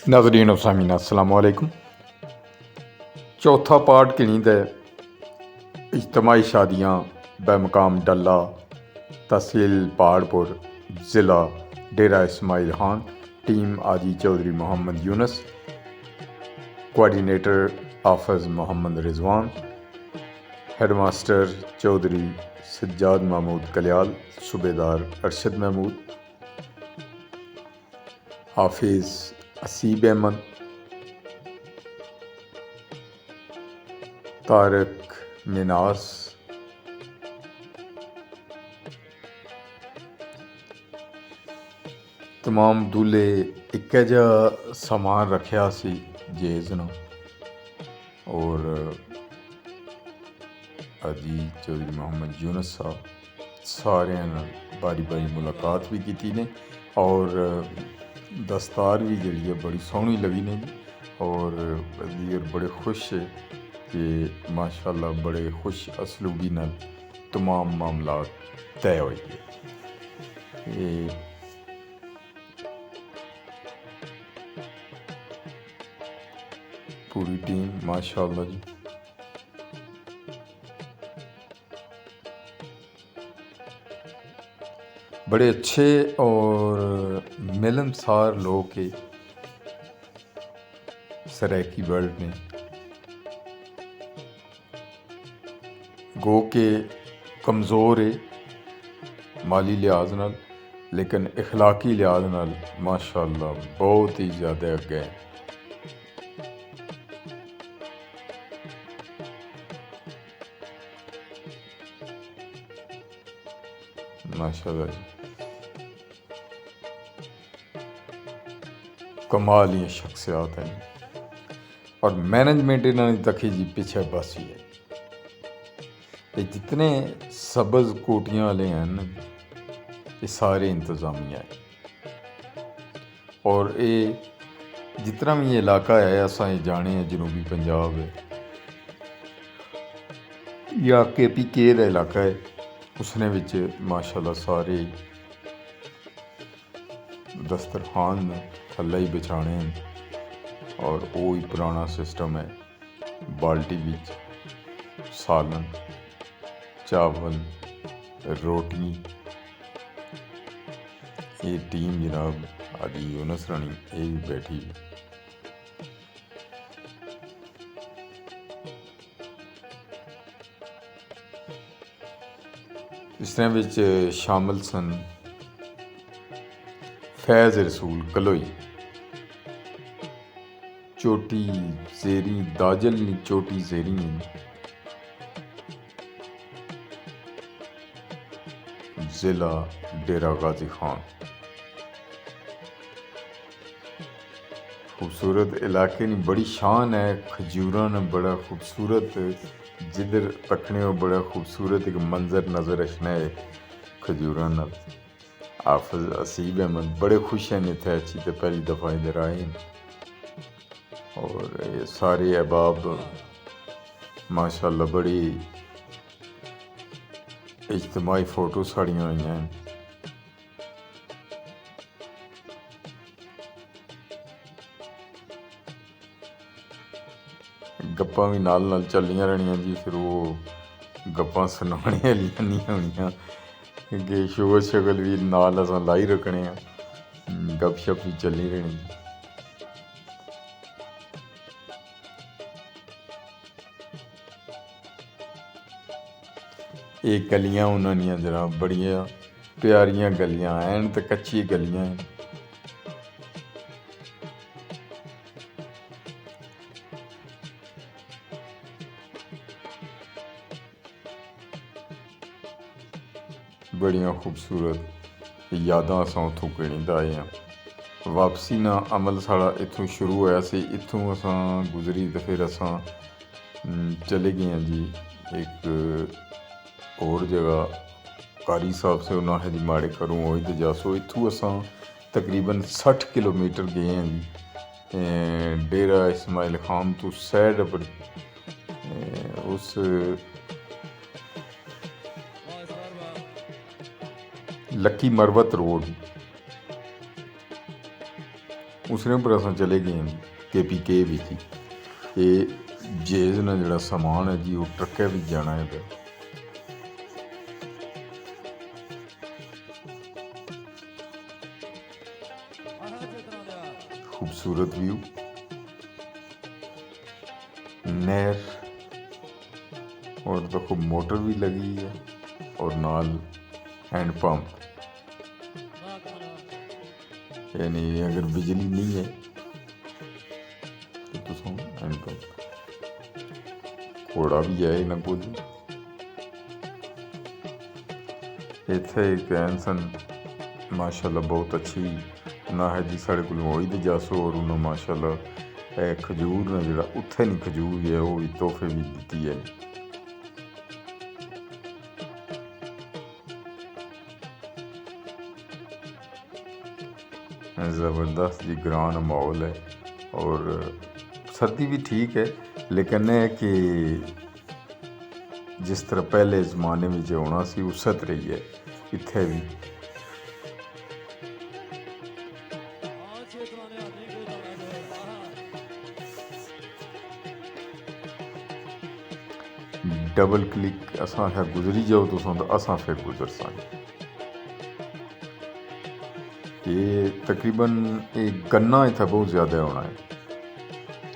नाज़रीन सामीन अस्सलाम वालेकुम। चौथा पार्ट किनी दे इज्तमाही शादियाँ बमकाम डल्ला तहसील पहाड़पुर ज़िला डेरा इस्माइल खान। टीम आजी चौधरी मोहम्मद यूनस, कोऑर्डिनेटर हाफिज़ मोहम्मद रिजवान, हेडमास्टर चौधरी सज्जाद महमूद कल्याल, सूबेदार अरशद महमूद, हाफिज़ असीब अहमद, तारक मिनास, तमाम दूल्हे एक जिहा समान रखिया सी जेज न। और अजी चौधरी मोहम्मद यूनस साहब सारे बारी बारी मुलाकात भी की ने और दस्तार भी जी बड़ी सोहनी लगी ने जी। और वज़ीर बड़े खुश है कि माशाअल्लाह बड़े खुश असलूबी नाल तमाम मामला तय हो गए। पूरी टीम माशाअल्लाह जी। बड़े अच्छे और मिलनसार लोग के सराइकी वर्ल्ड ने गो के कमज़ोर है माली लिहाज नाल, लेकिन इखलाकी लिहाज नाल माशाअल्लाह बहुत ही ज़्यादा अगे है। माशाअल्लाह जी, कमाल ही शख्सियात हैं और मैनेजमेंट इन्होंने तकी जी पीछे बस ही है। ये जितने सब्ज़ कोटियाँ वाले हैं ना, ये सारे इंतज़ामिया है। और ये जितना भी ये इलाका है असा ये जाने हैं जनूबी पंजाब है या KPK का इलाका है, उसने विच माशाअल्लाह सारे दस्तरखान थल्ले ही बिछाने हैं। और वो ही पुराना सिस्टम है, बाल्टी विच सालन चावल रोटी। ये टीम जनाब आदि यूनस रानी ये भी बैठी। इसने विच शामिल सन फैज़ रसूल कलोई, चोटी जेरी दाजल नी चोटी जेरी ज़िला डेरा गाजी खान। खूबसूरत इलाके की बड़ी शान है, खजूरा ने बड़ा खूबसूरत जिधर तकने हो बड़ा खूबसूरत एक मंजर नज़र अशना है खजूरा नाल। हाफिज़ असीब अहमद बड़े खुश हैं इतने अच्छी तो पहली दफ़ा इधर आए हैं। और ये सारे अहबाब माशाअल्लाह बड़ी इज्तमाही फ़ोटो साड़ियाँ हुई हैं। गप्पां भी नाल चलियां रहनियां जी, फिर वो गप्पां सुनाने वालियां नहीं होनियां कि शुगर शगल भी नाल असां लाई रखने हैं, गपशप भी चली रहनी। ये गलियां उन्होंने जनाब बड़िया प्यारियां गलियां हैं तो कच्ची गलियां हैं। बड़िया खूबसूरत यादां असां उत्थों गिणींदा आए हैं। वापसी ना अमल साड़ा इत्थों शुरू होया सी, इत्थों असां गुजरी तो फिर असां चले गए हैं जी एक और जगह कारी साहब से उन्हें जी माड़े करूँ वही तो जासो। इत्थों असां तकरीबन 60 किलोमीटर गए हैं जी डेरा इस्माइल खान तो सैड पर उस लक्की मरवत रोड उसने पर अस चले गए हैं KPK भी जी। ये जेज ना जड़ा समान है जी वो ट्रकै भी जाना है पे। खूबसूरत व्यू, नहर और तो खूब मोटर भी लगी है और नाल हैंड पंप, यानी अगर बिजली नहीं है तो तुम हैंड पंप। घोड़ा भी है ना कुछ इत्थे कैन सन माशाल्लाह बहुत अच्छी ना है जी साढ़े को होई ते जासो और उन्होंने माशाल्लाह खजूर ने जड़ा उत्थे नहीं खजूर है वो भी तोहफे भी दी है। ज़बरदस्त जी ग्रांड माहौल है और सर्दी भी ठीक है, लेकिन है कि जिस तरह पहले ज़माने में जो होना सी उस तरह ही है इत्थे भी। डबल क्लिक असां है गुजरी जाओ तो असां फिर गुजर सा। ये तकरीबन एक गन्ना इतना बहुत ज़्यादा होना है,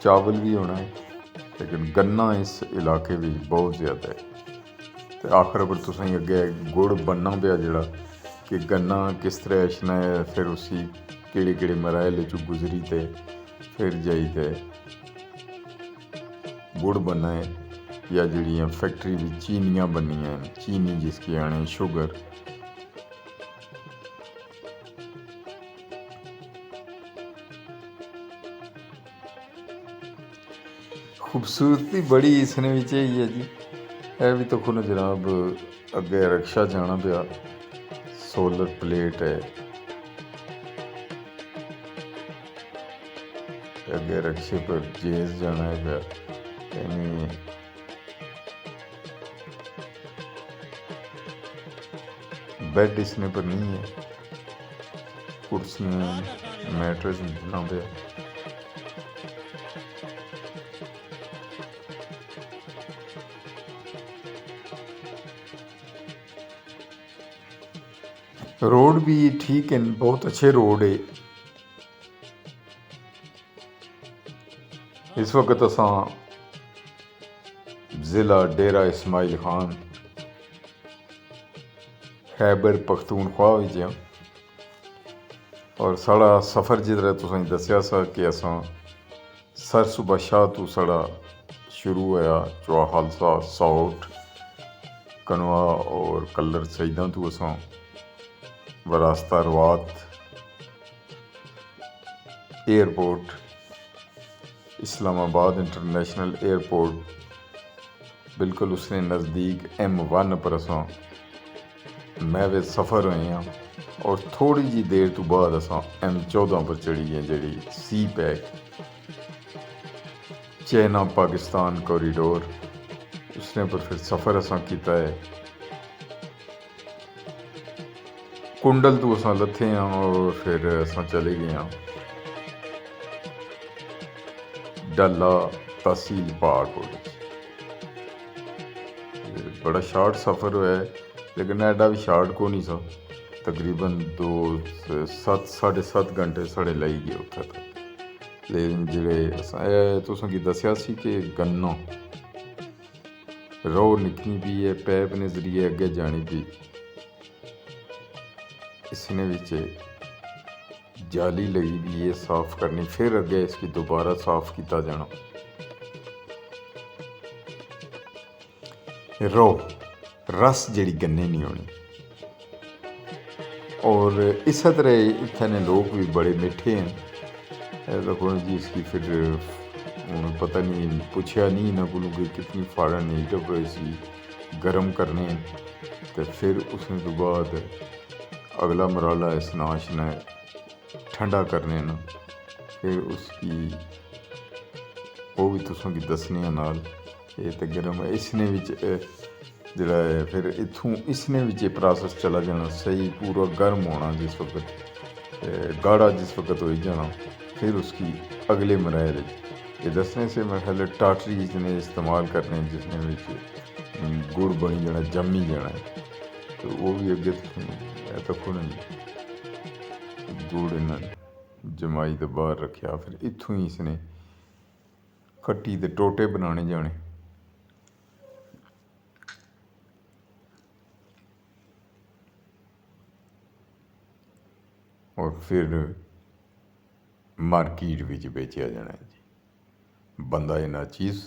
चावल भी होना है, लेकिन गन्ना इस इलाके में बहुत ज़्यादा है। तो आखिर पर तुसें अगे गुड़ बनना पाया जड़ा कि गन्ना किस तरह अछना है, फिर उसी केड़े केड़े मराहल चू गुजरी ते फिर जाई ते गुड़ बनना है, या जड़ियाँ फैक्ट्री में चीनियाँ बनियाँ चीनी जिसकी आने शुगर। खूबसूरती बड़ी इसने भी चाहिए जी। है भी तो खुद जनाब अगे रक्षा जाना पाया, सोलर प्लेट है अगे रक्षे पर जेज जाना है पाया, यानी बेड इसने पर नहीं है, कुर्सियाँ मैट्रेस ना पाया। रोड भी ठीक है, बहुत अच्छे रोड है। इस वक्त असां ज़िला डेरा इस्माइल खान खैबर पख्तूनख्वा विच हां और साढ़ा सफ़र जिधर तुसें दस्या सा कि असां सर सुबह शाह तो साढ़ा शुरू होया चौहा खालसा सौठ कनवा और कलर सईदा तो असां वरास्ता Rawat airport Islamabad international airport बिल्कुल उसने नज़दीक M1 पर असां महवे सफ़र हुए हैं और थोड़ी जी देर तो बाद असां M14 पर चढ़ी है जड़ी सी पैक चाइना पाकिस्तान कॉरिडोर उसने पर फिर सफ़र असां किया है। कुंडल तो असां लथे हैं और फिर असां चले गए हैं डला तहसील पाक। बड़ा शार्ट सफ़र हुआ है, लेकिन एडा भी शार्ट को नहीं सा, तकरीबन 7-7.5 घंटे साढ़े लाई गए उत्थे तक। लेकिन जेह्ड़े तुसें गी दस्सेआ सी कि गन्ना रो निकली पी है, पैप ने जरिए अगे जानी पी, इसने विच जाली लगी भी है साफ करनी, फिर अगे इसकी दोबारा साफ किया जाना। रो रस जड़ी गन्ने नहीं होनी और इस तरह इतने लोग भी बड़े मिठे हैं। देखो जी इसकी फिर पता नहीं पूछा नहीं इन्हों को कितनी फाड़न हीट अप सी गर्म करने, तो फिर उसने तो बाद अगला मराला इस नाश ने ठंडा करने ना, फिर उसकी वो भी तुसों की दसने नाल ये तो गर्म है। इसने जड़ा है फिर इथों इसने भी प्रोसेस चला जाना सही पूरा गर्म होना, जिस वक्त गाढ़ा जिस वक्त हो जाना फिर उसकी अगले मराहल ये दसने से मेरे ख्याल टाटरीज ने इस्तेमाल करने जिसने विच गुड़ बनी जाना जमी जाना है तो वो भी अगे तक गुड़ इन्हें जमाई तो बाहर रखा फिर इत्थों ही इसने खट्टी के टोटे बनाने जाने और फिर मार्केट में बेचा जाना है जी बंदा इन्ना चीज़